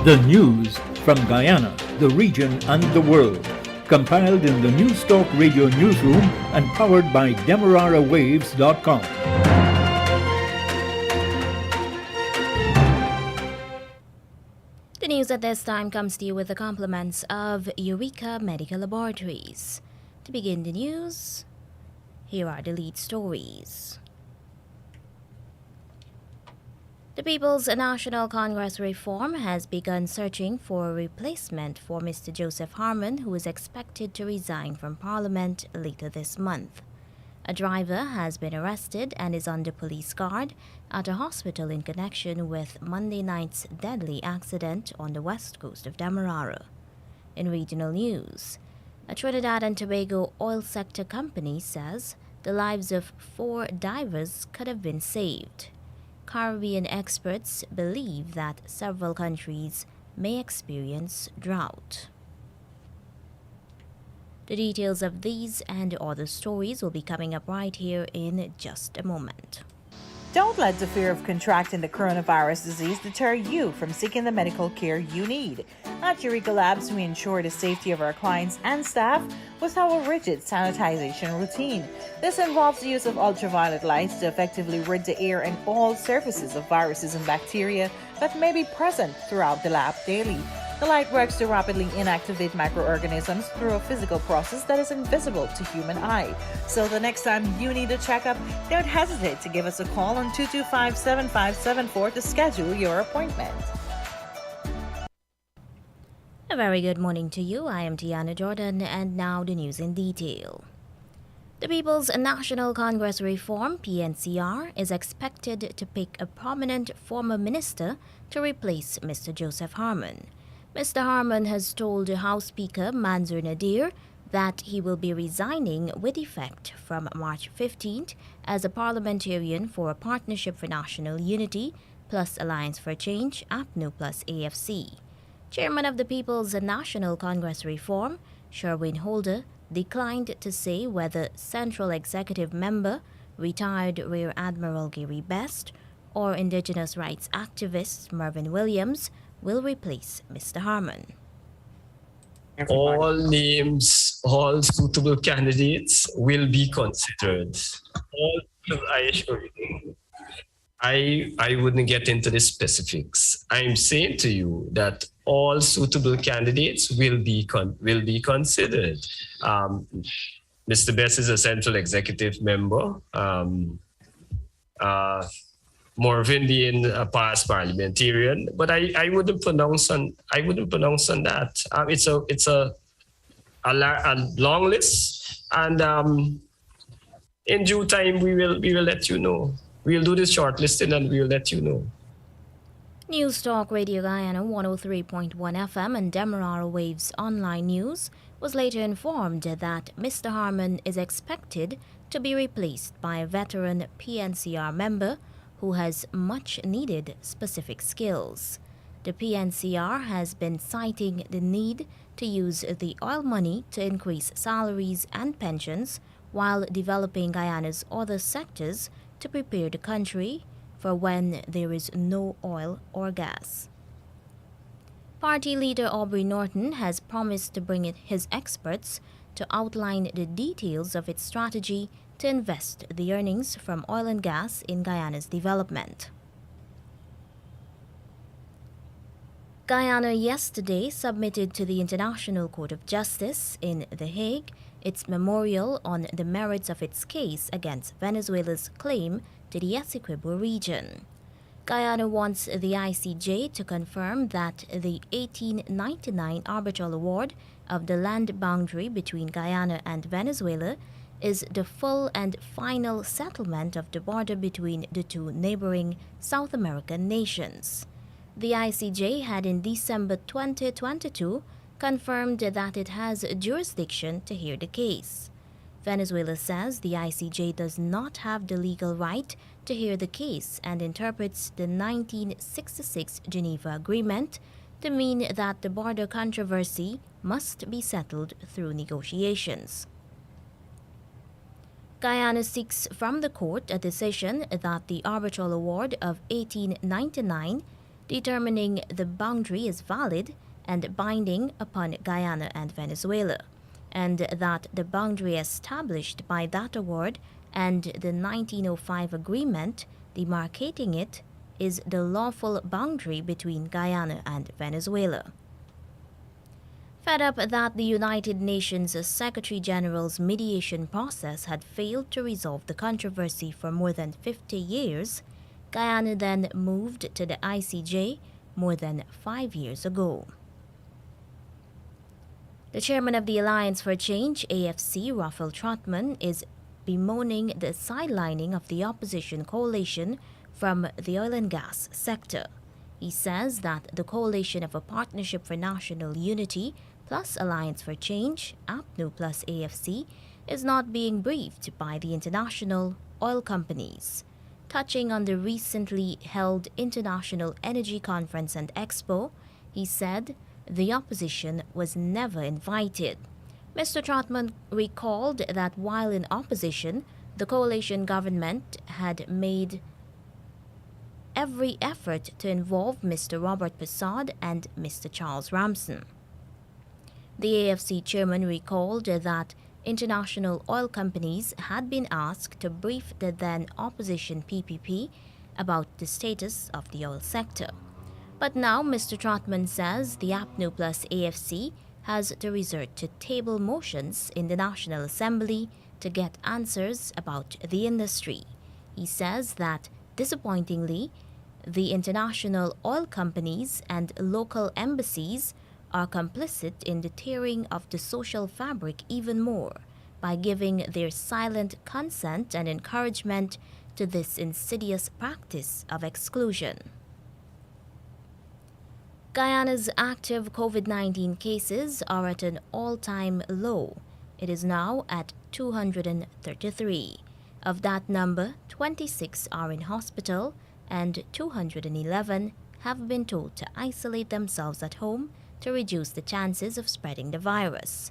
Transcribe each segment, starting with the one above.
The news from Guyana, the region and the world. Compiled in the News Talk Radio newsroom and powered by DemeraraWaves.com. The news at this time comes to you with the compliments of Eureka Medical Laboratories. To begin the news, here are the lead stories. The People's National Congress Reform has begun searching for a replacement for Mr. Joseph Harmon, who is expected to resign from Parliament later this month. A driver has been arrested and is under police guard at a hospital in connection with Monday night's deadly accident on the west coast of Demerara. In regional news, a Trinidad and Tobago oil sector company says the lives of 4 divers could have been saved. Caribbean experts believe that several countries may experience drought. The details of these and other stories will be coming up right here in just a moment. Don't let the fear of contracting the coronavirus disease deter you from seeking the medical care you need. At Eureka Labs, we ensure the safety of our clients and staff with our rigid sanitization routine. This involves the use of ultraviolet lights to effectively rid the air and all surfaces of viruses and bacteria that may be present throughout the lab daily. The light works to rapidly inactivate microorganisms through a physical process that is invisible to human eye. So the next time you need a checkup, don't hesitate to give us a call on 225-7574 to schedule your appointment. A very good morning to you. I am Tiana Jordan, and now the news in detail. The People's National Congress Reform, PNCR, is expected to pick a prominent former minister to replace Mr. Joseph Harmon. Mr. Harmon has told House Speaker Manzoor Nadir that he will be resigning with effect from March 15th as a parliamentarian for a Partnership for National Unity plus Alliance for Change, APNU plus AFC. Chairman of the People's National Congress Reform, Sherwin Holder, declined to say whether Central Executive Member, retired Rear Admiral Gary Best, or Indigenous rights activist Mervyn Williams will replace Mr. Harmon. All names, all suitable candidates will be considered. I assure you. I wouldn't get into the specifics. I'm saying to you that all suitable candidates will be considered. Mr. Best is a Central Executive Member. Morvin being a past parliamentarian, but I wouldn't pronounce on that. It's a long list, and in due time we will let you know. We'll do this shortlisting and we'll let you know. News Talk Radio Guyana 103.1 FM and Demerara Waves Online News was later informed that Mr. Harmon is expected to be replaced by a veteran PNCR member who has much needed specific skills. The PNCR has been citing the need to use the oil money to increase salaries and pensions while developing Guyana's other sectors to prepare the country for when there is no oil or gas. Party leader Aubrey Norton has promised to bring his experts to outline the details of its strategy to invest the earnings from oil and gas in Guyana's development. Guyana yesterday submitted to the International Court of Justice in The Hague its memorial on the merits of its case against Venezuela's claim to the Essequibo region. Guyana wants the ICJ to confirm that the 1899 arbitral award of the land boundary between Guyana and Venezuela is the full and final settlement of the border between the two neighboring South American nations. The ICJ had in December 2022 confirmed that it has jurisdiction to hear the case. Venezuela says the ICJ does not have the legal right to hear the case and interprets the 1966 Geneva Agreement to mean that the border controversy must be settled through negotiations. Guyana seeks from the court a decision that the arbitral award of 1899 determining the boundary is valid and binding upon Guyana and Venezuela, and that the boundary established by that award and the 1905 agreement demarcating it is the lawful boundary between Guyana and Venezuela. Fed up that the United Nations Secretary General's mediation process had failed to resolve the controversy for more than 50 years, Guyana then moved to the ICJ more than 5 years ago. The chairman of the Alliance for Change, AFC, Raphael Trotman, is bemoaning the sidelining of the opposition coalition from the oil and gas sector. He says that the coalition of a Partnership for National Unity plus Alliance for Change, APNU plus AFC, is not being briefed by the international oil companies. Touching on the recently held International Energy Conference and Expo, he said the opposition was never invited. Mr. Trotman recalled that while in opposition, the coalition government had made every effort to involve Mr. Robert Persaud and Mr. Charles Ramson. The AFC chairman recalled that international oil companies had been asked to brief the then opposition PPP about the status of the oil sector. But now Mr. Trotman says the APNU plus AFC has to resort to table motions in the National Assembly to get answers about the industry. He says that, disappointingly, the international oil companies and local embassies are complicit in the tearing of the social fabric even more by giving their silent consent and encouragement to this insidious practice of exclusion. Guyana's active COVID-19 cases are at an all-time low. It is now at 233. Of that number, 26 are in hospital and 211 have been told to isolate themselves at home to reduce the chances of spreading the virus.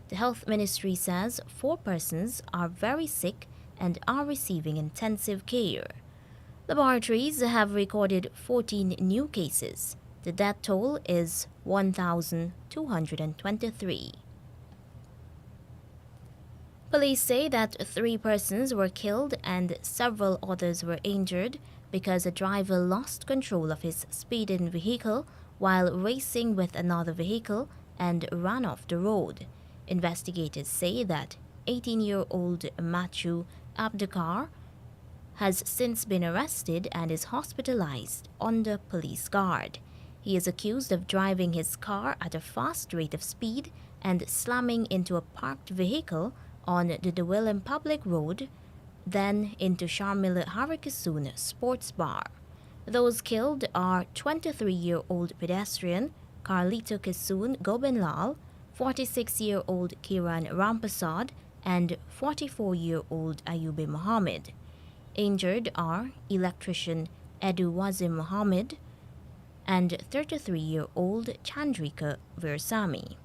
The Health Ministry says 4 persons are very sick and are receiving intensive care. Laboratories have recorded 14 new cases. The death toll is 1,223. Police say that 3 persons were killed and several others were injured because a driver lost control of his speeding vehicle while racing with another vehicle and ran off the road. Investigators say that 18-year-old Matthew Abdakar has since been arrested and is hospitalized under police guard. He is accused of driving his car at a fast rate of speed and slamming into a parked vehicle on the De Willem Public Road, then into Sharmila Harikissoon Sports Bar. Those killed are 23-year-old pedestrian Carlito Kissoon Gobenlal, 46-year-old Kiran Rampasad, and 44-year-old Ayube Mohammed. Injured are electrician Edu Wazim Mohammed and 33-year-old Chandrika Versami.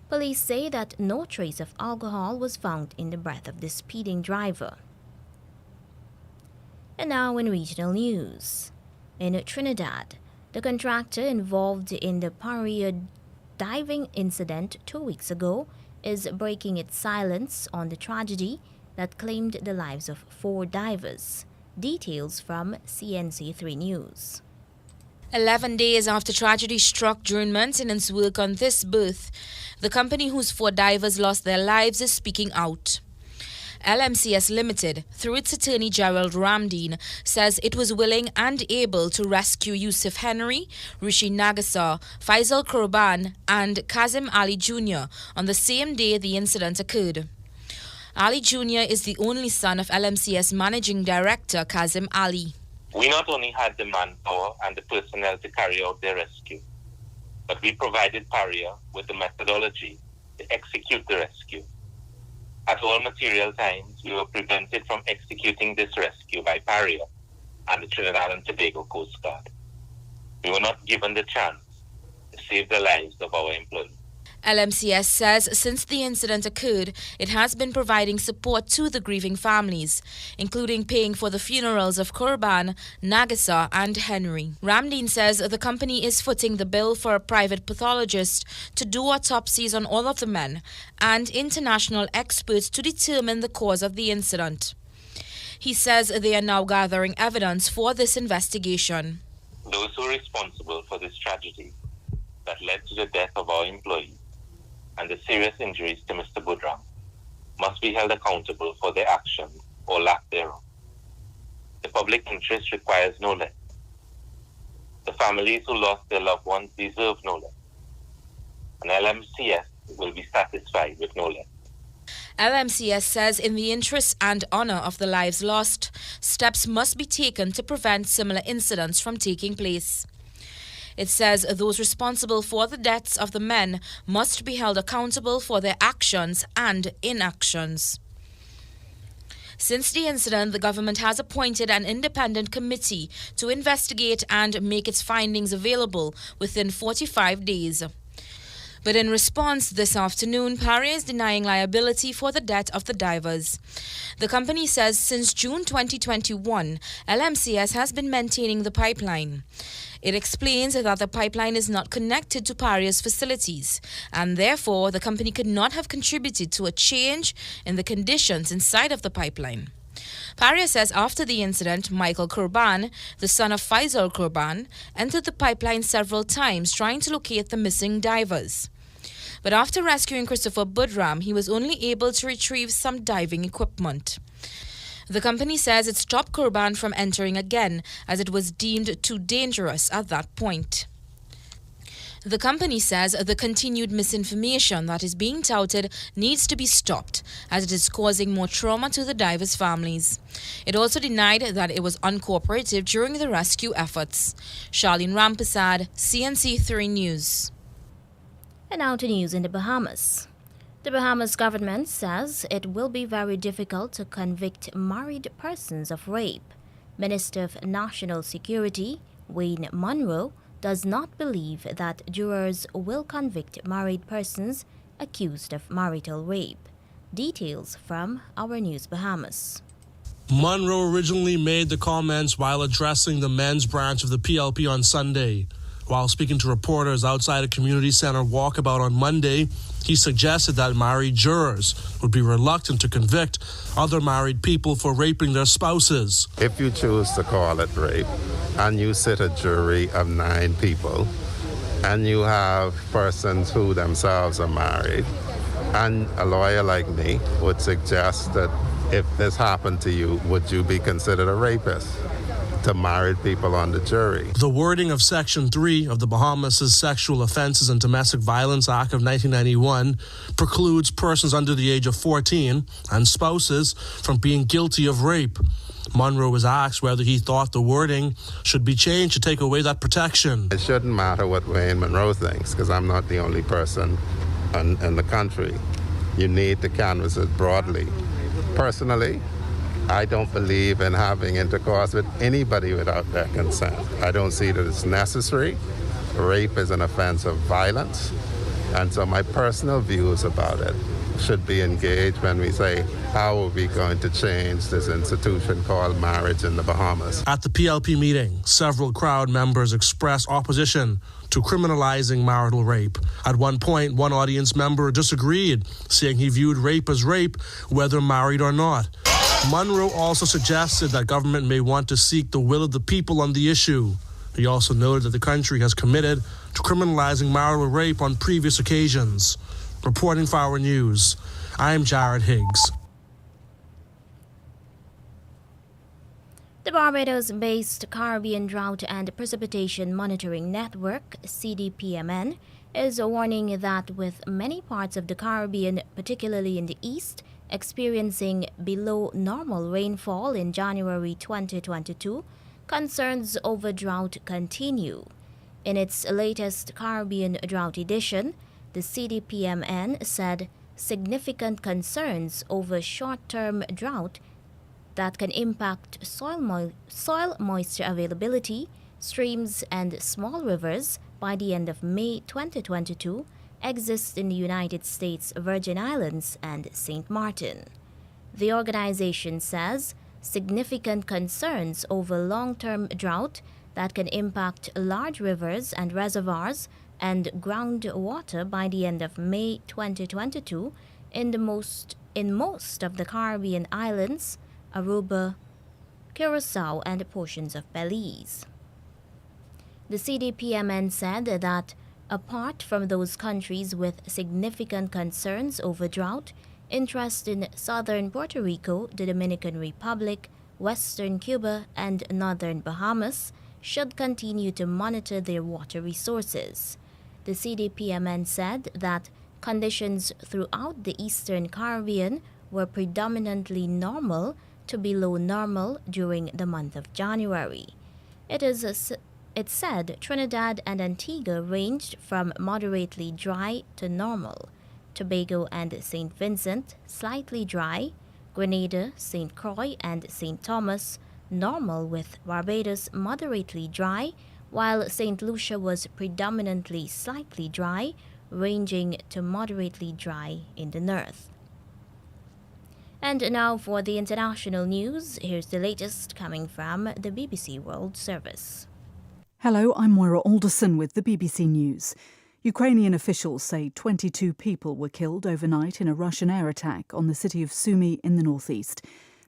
Police say that no trace of alcohol was found in the breath of the speeding driver. And now in regional news. In Trinidad, the contractor involved in the Paria diving incident 2 weeks ago is breaking its silence on the tragedy that claimed the lives of 4 divers. Details from CNC3 News. 11 days after tragedy struck during maintenance work on this berth, the company whose 4 divers lost their lives is speaking out. LMCS Limited, through its attorney Gerald Ramdeen, says it was willing and able to rescue Yusuf Henry, Rishi Nagasar, Faisal Kurban, and Kazim Ali Jr. on the same day the incident occurred. Ali Jr. is the only son of LMCS Managing Director Kazim Ali. We not only had the manpower and the personnel to carry out their rescue, but we provided Paria with the methodology to execute the rescue. At all material times, we were prevented from executing this rescue by Paria and the Trinidad and Tobago Coast Guard. We were not given the chance to save the lives of our employees. LMCS says since the incident occurred, it has been providing support to the grieving families, including paying for the funerals of Kurban, Nagisa, and Henry. Ramdeen says the company is footing the bill for a private pathologist to do autopsies on all of the men and international experts to determine the cause of the incident. He says they are now gathering evidence for this investigation. Those who are responsible for this tragedy that led to the death of our employee and the serious injuries to Mr. Budram must be held accountable for their actions or lack thereof. The public interest requires no less. The families who lost their loved ones deserve no less. And LMCS will be satisfied with no less. LMCS says in the interest and honor of the lives lost, steps must be taken to prevent similar incidents from taking place. It says those responsible for the deaths of the men must be held accountable for their actions and inactions. Since the incident, the government has appointed an independent committee to investigate and make its findings available within 45 days. But in response this afternoon, Paria is denying liability for the death of the divers. The company says since June 2021, LMCS has been maintaining the pipeline. It explains that the pipeline is not connected to Paria's facilities, and therefore the company could not have contributed to a change in the conditions inside of the pipeline. Paria says after the incident, Michael Kurban, the son of Faisal Kurban, entered the pipeline several times trying to locate the missing divers. But after rescuing Christopher Budram, he was only able to retrieve some diving equipment. The company says it stopped Kurban from entering again as it was deemed too dangerous at that point. The company says the continued misinformation that is being touted needs to be stopped as it is causing more trauma to the divers' families. It also denied that it was uncooperative during the rescue efforts. Charlene Rampasad, CNC3 News. And now to news in the Bahamas. The Bahamas government says it will be very difficult to convict married persons of rape. Minister of National Security, Wayne Munro, does not believe that jurors will convict married persons accused of marital rape. Details from our News Bahamas. Munro originally made the comments while addressing the men's branch of the PLP on Sunday. While speaking to reporters outside a community center walkabout on Monday, he suggested that married jurors would be reluctant to convict other married people for raping their spouses. If you choose to call it rape and you sit a jury of 9 people and you have persons who themselves are married, and a lawyer like me would suggest that if this happened to you, would you be considered a rapist? To married people on the jury. The wording of Section 3 of the Bahamas' Sexual Offenses and Domestic Violence Act of 1991 precludes persons under the age of 14 and spouses from being guilty of rape. Munro was asked whether he thought the wording should be changed to take away that protection. It shouldn't matter what Wayne Munro thinks, because I'm not the only person in the country. You need to canvass it broadly. Personally, I don't believe in having intercourse with anybody without their consent. I don't see that it's necessary. Rape is an offense of violence. And so my personal views about it should be engaged when we say, how are we going to change this institution called marriage in the Bahamas? At the PLP meeting, several crowd members expressed opposition to criminalizing marital rape. At one point, one audience member disagreed, saying he viewed rape as rape, whether married or not. Munro also suggested that government may want to seek the will of the people on the issue. He also noted that the country has committed to criminalizing marital rape on previous occasions. Reporting for our news, I'm Jared Higgs. The Barbados-based Caribbean Drought and Precipitation Monitoring Network, CDPMN, is warning that with many parts of the Caribbean, particularly in the east, experiencing below normal rainfall in January 2022, concerns over drought continue. In its latest Caribbean Drought edition, the CDPMN said significant concerns over short-term drought that can impact soil moisture availability, streams, and small rivers by the end of May 2022 exist in the United States Virgin Islands and St. Martin. The organization says significant concerns over long-term drought that can impact large rivers and reservoirs and groundwater by the end of May 2022 in most of the Caribbean islands, Aruba, Curacao, and portions of Belize. The CDPMN said that apart from those countries with significant concerns over drought, interest in southern Puerto Rico, the Dominican Republic, western Cuba, and northern Bahamas should continue to monitor their water resources. The CDPMN said that conditions throughout the eastern Caribbean were predominantly normal to below normal during the month of January. It said Trinidad and Antigua ranged from moderately dry to normal, Tobago and St. Vincent slightly dry, Grenada, St. Croix, and St. Thomas normal, with Barbados moderately dry, while St. Lucia was predominantly slightly dry, ranging to moderately dry in the north. And now for the international news, here's the latest coming from the BBC World Service. Hello, I'm Moira Alderson with the BBC News. Ukrainian officials say 22 people were killed overnight in a Russian air attack on the city of Sumy in the northeast.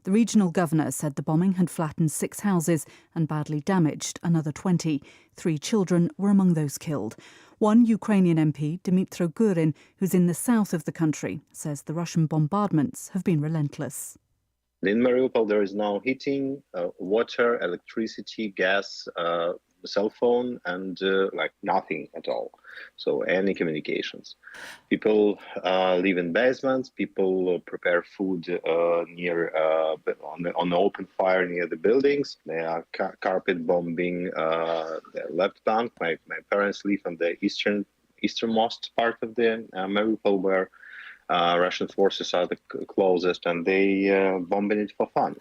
The regional governor said the bombing had flattened 6 houses and badly damaged another 20. 3 children were among those killed. One Ukrainian MP, Dmytro Gurin, who's in the south of the country, says the Russian bombardments have been relentless. In Mariupol, there is no heating, water, electricity, gas, cell phone, and nothing at all. So any communications. People live in basements. People prepare food near on the open fire near the buildings. They are carpet bombing the left bank. My parents live on the easternmost part of the Mariupol, where Russian forces are the closest, and they bombing it for fun.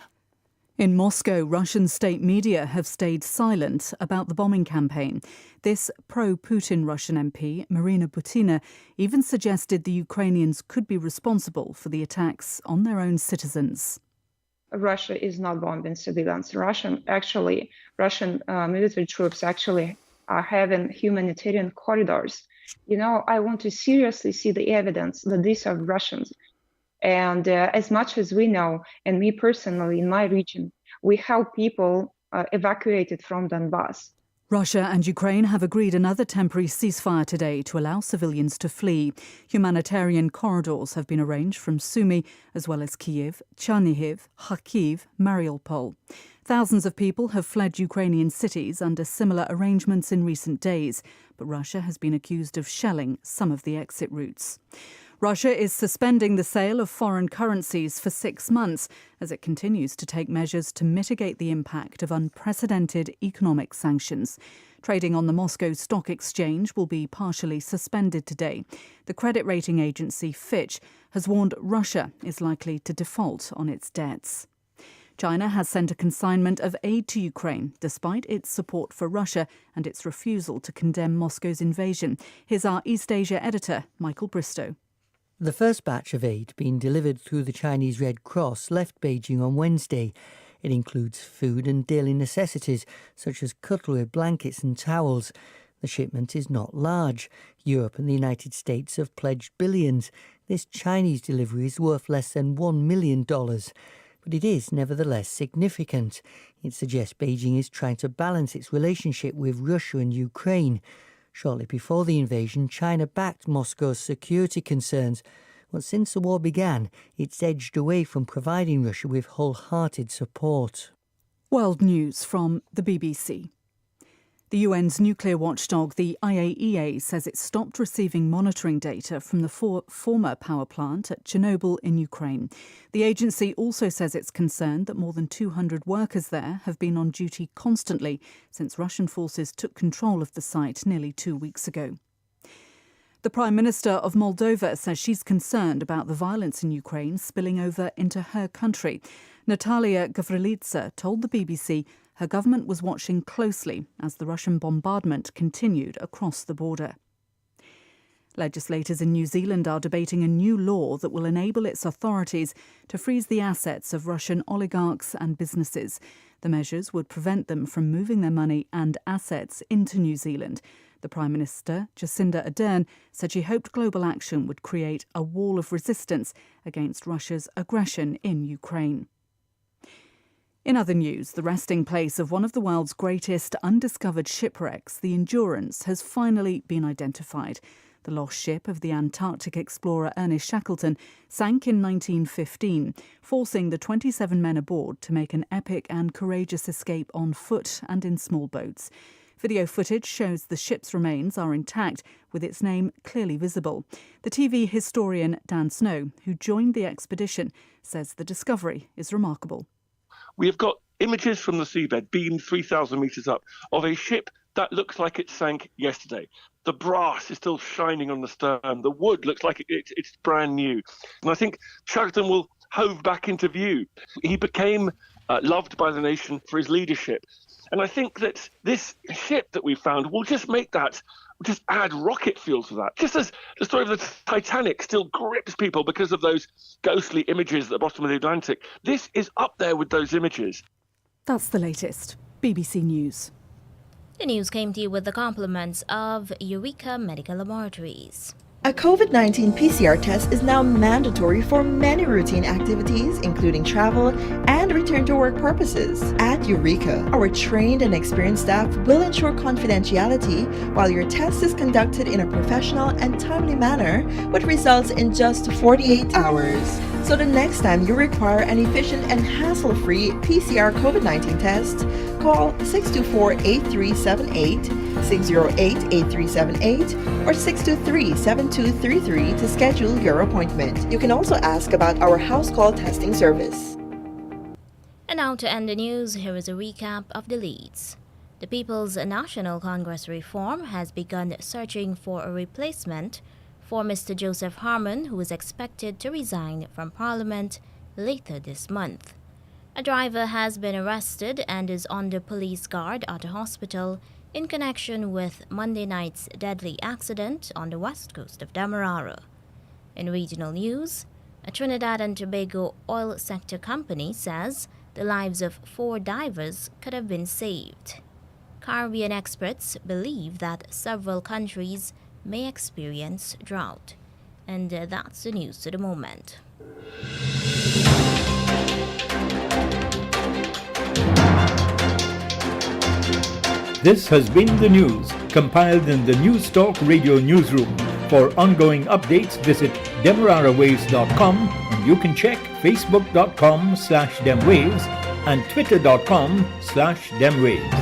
In Moscow, Russian state media have stayed silent about the bombing campaign. This pro-Putin Russian MP, Marina Butina, even suggested the Ukrainians could be responsible for the attacks on their own citizens. Russia is not bombing civilians. Russian military troops actually are having humanitarian corridors. I want to seriously see the evidence that these are Russians. And as much as we know, and me personally in my region, we help people evacuated from Donbass. Russia and Ukraine have agreed another temporary ceasefire today to allow civilians to flee. Humanitarian corridors have been arranged from Sumy, as well as Kyiv, Chernihiv, Kharkiv, Mariupol. Thousands of people have fled Ukrainian cities under similar arrangements in recent days, but Russia has been accused of shelling some of the exit routes. Russia is suspending the sale of foreign currencies for 6 months as it continues to take measures to mitigate the impact of unprecedented economic sanctions. Trading on the Moscow Stock Exchange will be partially suspended today. The credit rating agency Fitch has warned Russia is likely to default on its debts. China has sent a consignment of aid to Ukraine, despite its support for Russia and its refusal to condemn Moscow's invasion. Here's our East Asia editor, Michael Bristow. The first batch of aid being delivered through the Chinese Red Cross left Beijing on Wednesday. It includes food and daily necessities, such as cutlery, blankets and towels. The shipment is not large. Europe and the United States have pledged billions. This Chinese delivery is worth less than $1 million. But it is nevertheless significant. It suggests Beijing is trying to balance its relationship with Russia and Ukraine. Shortly before the invasion, China backed Moscow's security concerns. But since the war began, it's edged away from providing Russia with wholehearted support. World News from the BBC. The UN's nuclear watchdog, the IAEA, says it stopped receiving monitoring data from the former power plant at Chernobyl in Ukraine. The agency also says it's concerned that more than 200 workers there have been on duty constantly since Russian forces took control of the site nearly 2 weeks ago. The Prime Minister of Moldova says she's concerned about the violence in Ukraine spilling over into her country. Natalia Gavrilica told the BBC her government was watching closely as the Russian bombardment continued across the border. Legislators in New Zealand are debating a new law that will enable its authorities to freeze the assets of Russian oligarchs and businesses. The measures would prevent them from moving their money and assets into New Zealand. The Prime Minister, Jacinda Ardern, said she hoped global action would create a wall of resistance against Russia's aggression in Ukraine. In other news, the resting place of one of the world's greatest undiscovered shipwrecks, the Endurance, has finally been identified. The lost ship of the Antarctic explorer Ernest Shackleton sank in 1915, forcing the 27 men aboard to make an epic and courageous escape on foot and in small boats. Video footage shows the ship's remains are intact, with its name clearly visible. The TV historian Dan Snow, who joined the expedition, says the discovery is remarkable. We have got images from the seabed, beamed 3,000 metres up, of a ship that looks like it sank yesterday. The brass is still shining on the stern. The wood looks like it's brand new. And I think Shackleton will hove back into view. He became loved by the nation for his leadership. And I think that this ship that we found will just make that, just add rocket fuel to that. Just as the story of the Titanic still grips people because of those ghostly images at the bottom of the Atlantic, this is up there with those images. That's the latest. BBC News. The news came to you with the compliments of Eureka Medical Laboratories. A COVID-19 PCR test is now mandatory for many routine activities, including travel and return to work purposes. At Eureka, our trained and experienced staff will ensure confidentiality while your test is conducted in a professional and timely manner, which results in just 48 hours. So the next time you require an efficient and hassle-free PCR COVID-19 test, call 624-8378, 608-8378, or 623-7233 to schedule your appointment. You can also ask about our house call testing service. And now to end the news, here is a recap of the leads. The People's National Congress Reform has begun searching for a replacement for Mr. Joseph Harmon, who is expected to resign from Parliament later this month. A driver has been arrested and is under police guard at a hospital in connection with Monday night's deadly accident on the west coast of Demerara. In regional news, a Trinidad and Tobago oil sector company says the lives of 4 divers could have been saved. Caribbean experts believe that several countries may experience drought. And that's the news to the moment. This has been the news, compiled in the News Talk Radio Newsroom. For ongoing updates, visit demerarawaves.com, and you can check facebook.com/demwaves and twitter.com/demwaves.